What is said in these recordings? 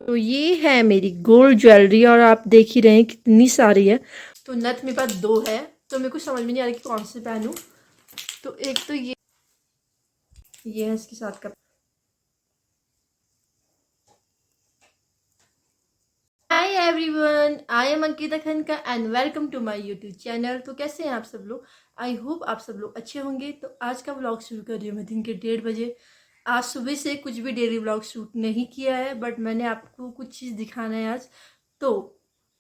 तो ये है मेरी गोल्ड ज्वेलरी और आप देख ही रहे हैं कितनी सारी है। तो नथ मेरे पास दो है, तो मेरे को समझ में नहीं आ रहा कि कौन से पहनूं। तो एक तो ये है इसके साथ का। Hi everyone, I am Ankita Khanka and welcome to my YouTube channel. तो कैसे हैं आप सब लोग? आई होप आप सब लोग अच्छे होंगे। तो आज का व्लॉग शुरू कर रही हूँ मैं दिन के 1:30 बजे। आज सुबह से कुछ भी डेली व्लॉग शूट नहीं किया है, बट मैंने आपको कुछ चीज़ दिखाना है आज। तो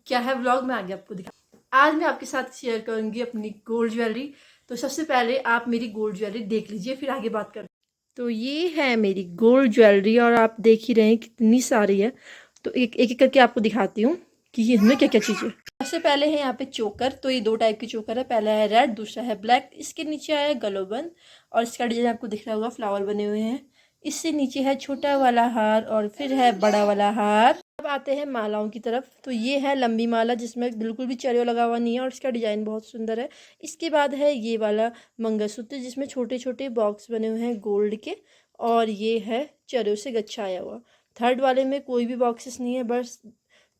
क्या है व्लॉग, मैं आगे आपको दिखा। आज मैं आपके साथ शेयर करूंगी अपनी गोल्ड ज्वेलरी। तो सबसे पहले आप मेरी गोल्ड ज्वेलरी देख लीजिए, फिर आगे बात कर। तो ये है मेरी गोल्ड ज्वेलरी और आप देख ही रहे हैं कितनी सारी है। तो एक एक करके आपको दिखाती हूँ कि ये इसमें क्या क्या चीज़ें। सबसे पहले है यहाँ पे चोकर। तो ये दो टाइप की चोकर है, पहला है रेड, दूसरा है ब्लैक। इसके नीचे आया है गलोबंद और इसका डिजाइन आपको दिख रहा होगा, फ्लावर बने हुए हैं। इससे नीचे है छोटा वाला हार और फिर है बड़ा वाला हार। अब आते हैं मालाओं की तरफ। तो ये है लंबी माला जिसमें बिल्कुल भी चरियो लगा हुआ नहीं है और इसका डिजाइन बहुत सुंदर है। इसके बाद है ये वाला मंगलसूत्र जिसमें छोटे छोटे बॉक्स बने हुए हैं गोल्ड के, और ये है चरियो से गच्छा आया हुआ। थर्ड वाले में कोई भी बॉक्सेस नहीं है, बस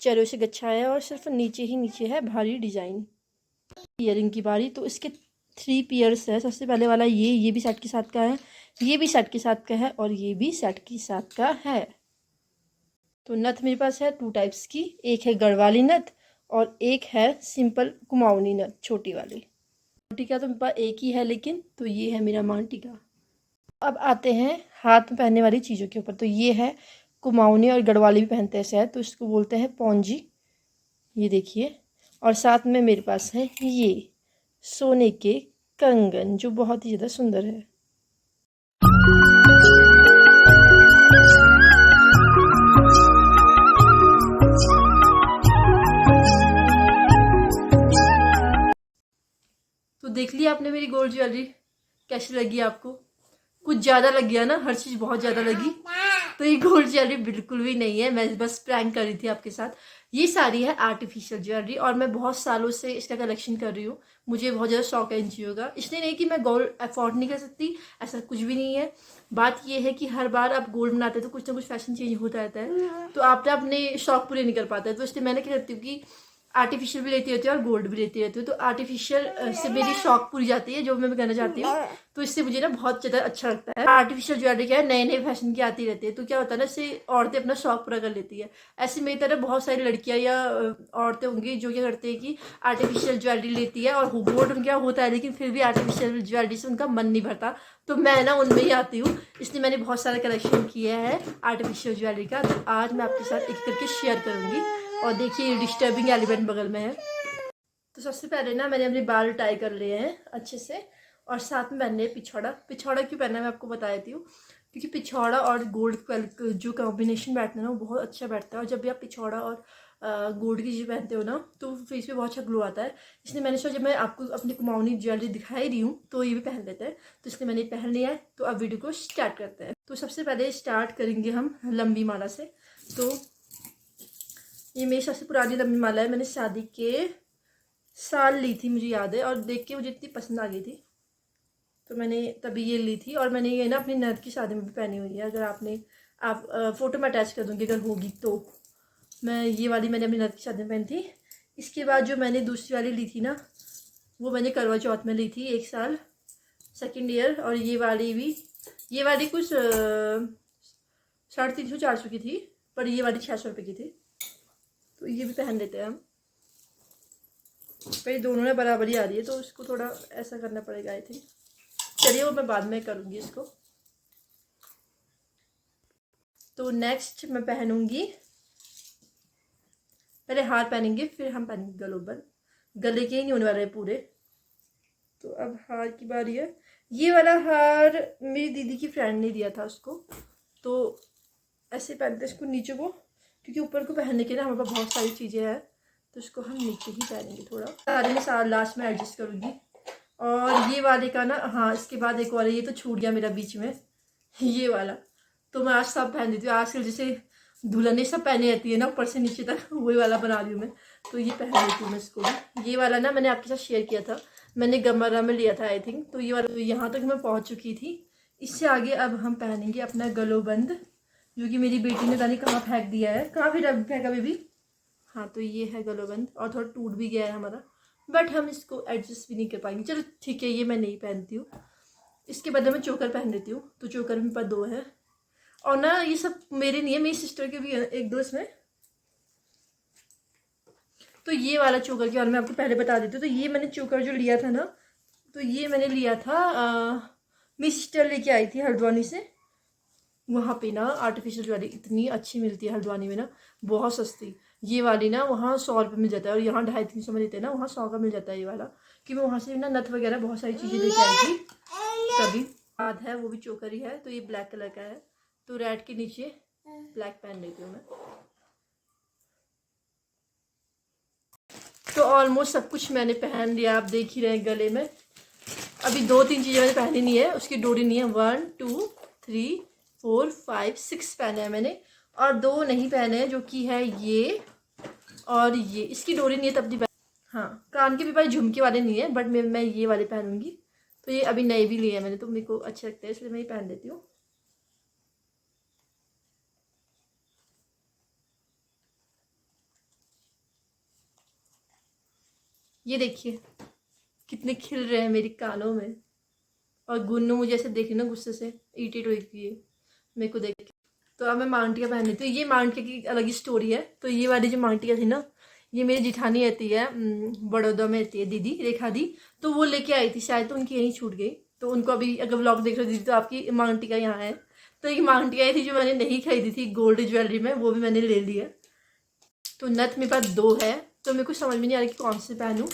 चरियो से गच्छा आया है और सिर्फ नीचे ही नीचे है भारी डिजाइन। ईयरिंग की बारी। तो इसके 3 पेयर्स है। सबसे पहले वाला ये भी सेट के साथ का है, ये भी सेट के साथ का है और ये भी सेट के साथ का है। तो नथ मेरे पास है 2 टाइप्स की, एक है गढ़वाली नथ और एक है सिंपल कुमाऊनी नथ, छोटी वाली। छोटी का तो मेरे पास एक ही है लेकिन, तो ये है मेरा मांग टीका। अब आते हैं हाथ में पहनने वाली चीज़ों के ऊपर। तो ये है कुमाऊनी और गढ़वाली भी पहनते हैं शायद, तो इसको बोलते हैं पौंजी। ये देखिए। और साथ में मेरे पास है ये सोने के कंगन जो बहुत ही ज़्यादा सुंदर है। तो देख लिया आपने मेरी गोल्ड ज्वेलरी, कैसी लगी आपको? कुछ ज़्यादा लग गया ना, हर चीज़ बहुत ज़्यादा लगी। तो ये गोल्ड ज्वेलरी बिल्कुल भी नहीं है, मैं बस प्रैंक कर रही थी आपके साथ। ये सारी है आर्टिफिशियल ज्वेलरी और मैं बहुत सालों से इसका कलेक्शन कर रही हूँ। मुझे बहुत ज़्यादा शौक है इन चीज़ों का, इसलिए नहीं कि मैं गोल्ड अफोर्ड नहीं कर सकती, ऐसा कुछ भी नहीं है। बात ये है कि हर बार आप गोल्ड बनाते हैं तो कुछ ना कुछ फैशन चेंज होता रहता है, तो आप ना अपने शौक पूरे नहीं कर पाते। तो इसलिए मैंने क्या करती हूँ कि आर्टिफिशियल भी लेती रहती हूँ और गोल्ड भी लेती रहती हूँ। तो आर्टिफिशियल से मेरी शौक पूरी जाती है, जो मैं करना चाहती हूँ। तो इससे मुझे ना बहुत ज़्यादा अच्छा लगता है। आर्टिफिशियल ज्वेलरी क्या है, नए नए फैशन की आती रहती है, तो क्या होता है ना, इससे औरतें अपना शौक पूरा कर लेती है। ऐसे मेरी तरह बहुत सारी लड़कियां या औरतें होंगी जो क्या करती है कि आर्टिफिशियल ज्वेलरी लेती है और गोल्ड उनके यहाँ होता है लेकिन फिर भी आर्टिफिशियल ज्वेलरी से उनका मन नहीं भरता। तो मैं ना उनमें ही आती हूँ, इसलिए मैंने बहुत सारा कलेक्शन किया है आर्टिफिशियल ज्वेलरी का। तो आज मैं आपके साथ एक करके शेयर करूँगी। और देखिए डिस्टर्बिंग एलिमेंट बगल में है। तो सबसे पहले ना मैंने अपने बाल टाई कर लिए हैं अच्छे से, और साथ में पहनने पिछौड़ा। पिछौड़ा क्यों पहनना है मैं आपको बता देती हूँ, क्योंकि पिछौड़ा और गोल्ड जो कॉम्बिनेशन बैठता है ना वो बहुत अच्छा बैठता है। और जब भी आप पिछौड़ा और गोल्ड की चीज़ पहनते हो ना तो फेस पे बहुत अच्छा ग्लो आता है। इसलिए मैंने सोचा जब मैं आपको अपनी कुमाऊनी ज्वेलरी दिखाई रही हूँ तो ये भी पहन लेते हैं, तो इसलिए मैंने पहन लिया है। तो अब वीडियो को स्टार्ट करते हैं। तो सबसे पहले स्टार्ट करेंगे हम लंबी माला से। तो ये मेरी सबसे पुरानी लंबी माला है, मैंने शादी के साल ली थी मुझे याद है, और देख के मुझे इतनी पसंद आ गई थी तो मैंने तभी ये ली थी। और मैंने ये ना अपनी ननद की शादी में भी पहनी हुई है। अगर आप फोटो में अटैच कर दूँगी अगर होगी तो। मैं ये वाली मैंने अपनी ननद की शादी में पहनी थी। इसके बाद जो मैंने दूसरी वाली ली थी ना वो मैंने करवा चौथ में ली थी, 1 साल, सेकेंड ईयर। और ये वाली कुछ 350-400 की थी, पर ये वाली 600 रुपये की थी। तो ये भी पहन लेते हैं हम। भाई दोनों में बराबरी आ रही है तो इसको थोड़ा ऐसा करना पड़ेगा आई थिंक। चलिए वो मैं बाद में करूँगी इसको। तो नेक्स्ट मैं पहनूंगी, पहले हार पहनेंगे फिर हम पहनेंगे गलोबन। गले के ही नहीं होने वाले पूरे। तो अब हार की बारी है। ये वाला हार मेरी दीदी की फ्रेंड ने दिया था उसको, तो ऐसे पहनते इसको नीचे को, क्योंकि ऊपर को पहनने के ना हमारे पास बहुत सारी चीज़ें हैं, तो इसको हम नीचे ही पहनेंगे थोड़ा। सारे में सारा लास्ट में एडजस्ट करूँगी। और ये वाले का ना, हाँ इसके बाद एक वाला ये तो छूट गया मेरा बीच में ये वाला। तो मैं आज सब पहन देती हूँ, आजकल जैसे दुल्हनें सब पहने रहती है ना ऊपर से नीचे तक, वही वाला बना रही हूँ मैं। तो ये पहन लेती हूँ मैं इसको भी। ये वाला ना मैंने आपके साथ शेयर किया था, मैंने गमरा में लिया था आई थिंक। तो ये वाला यहाँ तक मैं पहुँच चुकी थी। इससे आगे अब हम पहनेंगे अपना गलोबंद। जो कि मेरी बेटी ने जाने कहाँ फेंक दिया है। कहाँ फिर फेंका बेबी? हाँ, तो ये है गलोबंद और थोड़ा टूट भी गया है हमारा, बट हम इसको एडजस्ट भी नहीं कर पाएंगे। चलो ठीक है, ये मैं नहीं पहनती हूँ। इसके बदले मैं चोकर पहन लेती हूँ। तो चोकर मेरे पास 2 है। और ना ये सब मेरे नहीं है, मेरी सिस्टर के भी है 1-2 इसमें। तो ये वाला चोकर के बारे में आपको पहले बता देती हूँ। तो ये मैंने चोकर जो लिया था ना, तो ये मैंने लिया था, मेरी सिस्टर लेके आई थी हल्द्वानी से। वहाँ पे ना आर्टिफिशियल ज्वेलरी इतनी अच्छी मिलती है हल्द्वानी में ना, बहुत सस्ती। ये वाली ना वहाँ 100 रुपये मिल जाता है, और यहाँ 250-300 में देते हैं ना, वहाँ 100 का मिल जाता है ये वाला। कि मैं वहाँ से ना नथ वगैरह बहुत सारी चीज़ें लेके आई थी। कभी याद है, वो भी चोकर ही है। तो ये ब्लैक कलर का है, तो रेड के नीचे ब्लैक पहन लेती हूँ मैं। तो ऑलमोस्ट सब कुछ मैंने पहन लिया, आप देख ही रहे हैं। गले में अभी 2-3 चीज़ें मैंने पहनी नहीं है, उसकी डोरी नहीं है। 1 2 3 4 5 6 पहने हैं मैंने, और 2 नहीं पहने हैं, जो कि है ये और ये। इसकी डोरी नहीं है तब भी हाँ, कान के भी भाई झुमके वाले नहीं है, बट मैं ये वाले पहनूंगी। तो ये अभी नए भी लिए हैं मैंने, तो मेरे को अच्छे लगते हैं, इसलिए मैं ये पहन लेती हूँ। ये देखिए कितने खिल रहे हैं मेरे कानों में। और गुन्नू मुझे ऐसे देखे ना गुस्से से इरिटेट हुई है मेरे को देख के। तो अब मैं मांगटिया पहन लेती हूँ। ये मांगटिया की अलग ही स्टोरी है। तो ये वाली जो मांगटिया थी ना, ये मेरी जिठानी रहती है, बड़ौदा में रहती है, दीदी रेखा दी। तो वो लेके आई थी शायद, तो उनकी यहीं छूट गई। तो उनको अभी अगर व्लॉग देख रहे हो दीदी, तो आपकी मांगटिया यहाँ है। तो ये मांगटिया थी जो मैंने नहीं खरीदी थी गोल्ड ज्वेलरी में, वो भी मैंने ले ली है। तो नथ मेरे पास 2 है, तो मेरे को समझ में नहीं आ रही कि कौन से पहनूँ।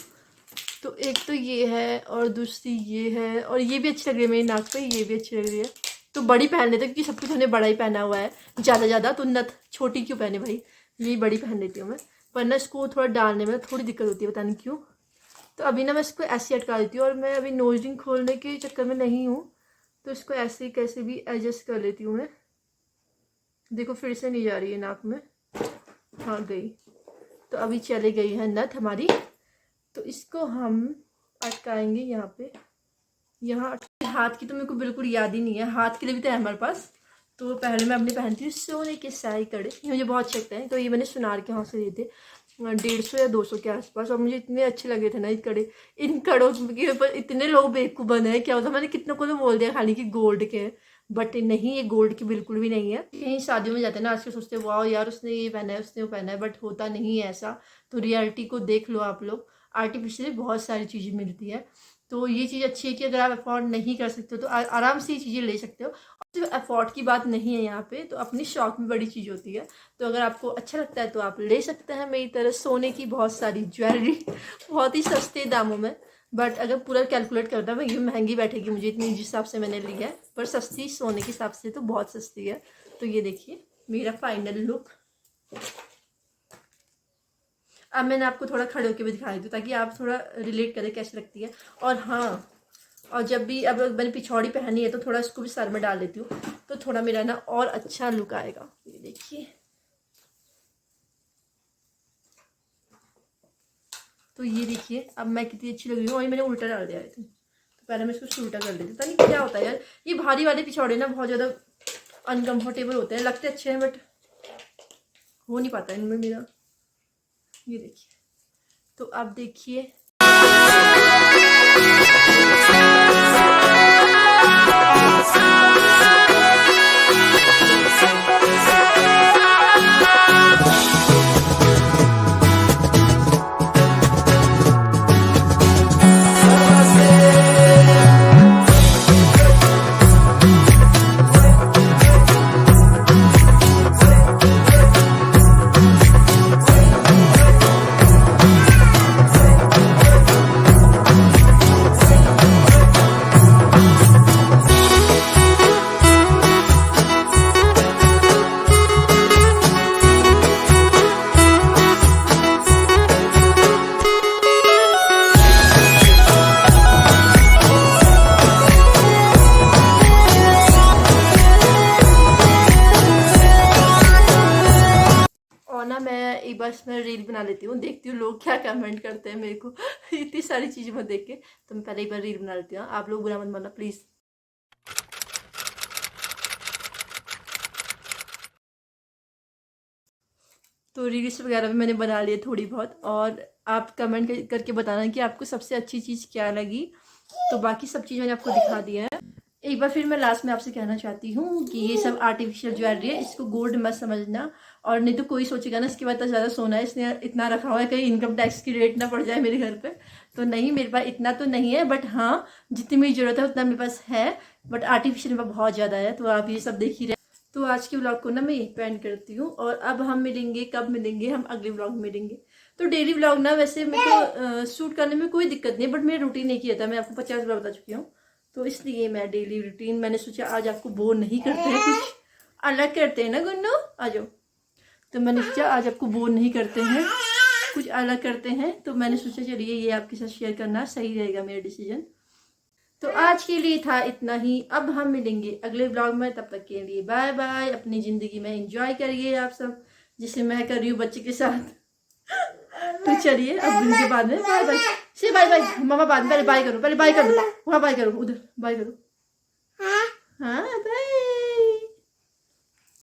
तो एक तो ये है और दूसरी ये है, और ये भी अच्छी लग रही है मेरी नाक पे, ये भी अच्छी लग रही है। तो बड़ी पहन लेते, क्योंकि सब कुछ हमने बड़ा ही पहना हुआ है ज़्यादा। तो नथ छोटी क्यों पहने भाई, ये बड़ी पहन लेती हूँ मैं। वरना इसको थोड़ा डालने में थोड़ी दिक्कत होती है, पता नहीं क्यों। तो अभी ना मैं इसको ऐसे अटका देती हूँ, और मैं अभी नोज रिंग खोलने के चक्कर में नहीं हूँ। तो इसको ऐसे कैसे भी एडजस्ट कर लेती हूँ मैं। देखो फिर से नहीं जा रही है नाक में, हाँ गई। तो अभी चले गई है नथ हमारी। तो इसको हम अटकाएंगे यहाँ पे। यहाँ हाथ की तो मेरे को बिल्कुल याद ही नहीं है, हाथ के लिए भी तो है हमारे पास। तो पहले मैं अपने पहनती हूँ सोने के साई कड़े, ये मुझे बहुत अच्छे लगते हैं। तो ये मैंने सुनार के यहाँ से लिए थे 150 या 200 के आसपास, और मुझे इतने अच्छे लगे थे ना ये कड़े। इन कड़ों के ऊपर इतने लोग बेवकूफ़ बने हैं, क्या होता, मैंने कितनों को तो बोल दिया खाली कि गोल्ड के हैं, बट नहीं, ये गोल्ड की बिल्कुल भी नहीं है। कहीं शादियों में जाते हैं ना आजकल, सोचते हैं वाह यार उसने ये पहना है, उसने वो पहना है, बट होता नहीं है ऐसा। तो रियलिटी को देख लो आप लोग, आर्टिफिशियल बहुत सारी चीज़ें मिलती है। तो ये चीज़ अच्छी है कि अगर आप अफोर्ड नहीं कर सकते हो तो आराम से ये चीज़ें ले सकते हो। और सिर्फ अफोर्ड की बात नहीं है यहाँ पे, तो अपनी शौक में बड़ी चीज़ होती है। तो अगर आपको अच्छा लगता है तो आप ले सकते हैं मेरी तरह सोने की बहुत सारी ज्वेलरी बहुत ही सस्ते दामों में। बट अगर पूरा कैलकुलेट करता है, ये महंगी बैठेगी मुझे इतनी, जिस हिसाब से मैंने ली है, पर सस्ती सोने के हिसाब से तो बहुत सस्ती है। तो ये देखिए मेरा फाइनल लुक। अब मैंने आपको थोड़ा खड़े होकर भी दिखा दी ताकि आप थोड़ा रिलेट करें कैसी लगती है। और हाँ, और जब भी अब मैंने पिछौड़ी पहनी है तो थोड़ा इसको भी सर में डाल लेती हूँ, तो थोड़ा मेरा ना और अच्छा लुक आएगा। ये देखिए, तो ये देखिए अब मैं कितनी अच्छी लग रही हूँ। और ये मैंने उल्टा डाल दिया था, तो पहले मैं इसको उल्टा कर देती। पता नहीं क्या होता है यार, ये भारी वाले पिछौड़े ना बहुत ज़्यादा अनकम्फर्टेबल होते हैं, लगते अच्छे हैं बट हो नहीं पाता इनमें मेरा। ये देखिए, तो आप देखिए मैं एक बार इसमें रील बना लेती हूँ, देखती हूँ लोग क्या कमेंट करते हैं मेरे को इतनी सारी चीज़ें मैं देख के। तो मैं पहले एक बार रील बना लेती हूँ, आप लोग बुरा मत मानना प्लीज़। तो रील्स वगैरह भी मैंने बना लिए थोड़ी बहुत, और आप कमेंट करके बताना कि आपको सबसे अच्छी चीज़ क्या लगी। तो बाकी सब चीज़ मैंने आपको दिखा दिया है। एक बार फिर मैं लास्ट में आपसे कहना चाहती हूँ कि ये सब आर्टिफिशियल ज्वेलरी है, इसको गोल्ड मत समझना। और नहीं तो कोई सोचेगा ना इसके बाद तो ज़्यादा सोना है, इसने इतना रखा हुआ है, कहीं इनकम टैक्स की रेट ना पड़ जाए मेरे घर पे। तो नहीं, मेरे पास इतना तो नहीं है, बट हाँ जितनी मेरी ज़रूरत है उतना मेरे पास है। बट आर्टिफिशियल में बहुत ज़्यादा है, तो आप ये सब देख ही रहे। तो आज के व्लॉग को ना मैं यहीं पे एंड करती हूँ, और अब हम मिलेंगे, कब मिलेंगे, हम अगले व्लॉग में मिलेंगे। तो डेली व्लॉग ना वैसे मेरे को शूट करने में कोई दिक्कत नहीं है, बट मेरा रूटीन नहीं किया था, मैं आपको 50 बार बता चुकी हूँ। तो इसलिए मैं डेली रूटीन मैंने सोचा आज आपको बोर नहीं करते हैं, कुछ अलग करते हैं ना गुन्नू, आ जाओ। तो मैंने सोचा आज आपको बोर नहीं करते हैं, कुछ अलग करते हैं। तो मैंने सोचा चलिए ये आपके साथ शेयर करना सही रहेगा, मेरा डिसीजन। तो आज के लिए था इतना ही, अब हम मिलेंगे अगले ब्लॉग में। तब तक के लिए बाय बाय। अपनी ज़िंदगी में एंजॉय करिए आप सब, जिसे मैं कर रही हूँ बच्चे के साथ। तो चलिए अब इनके बाद में बाय बाय से, बाय बाय मामा, बाद में पहले बाय करो, पहले बाय करो, वहाँ बाय करो, उधर बाय करो। हाँ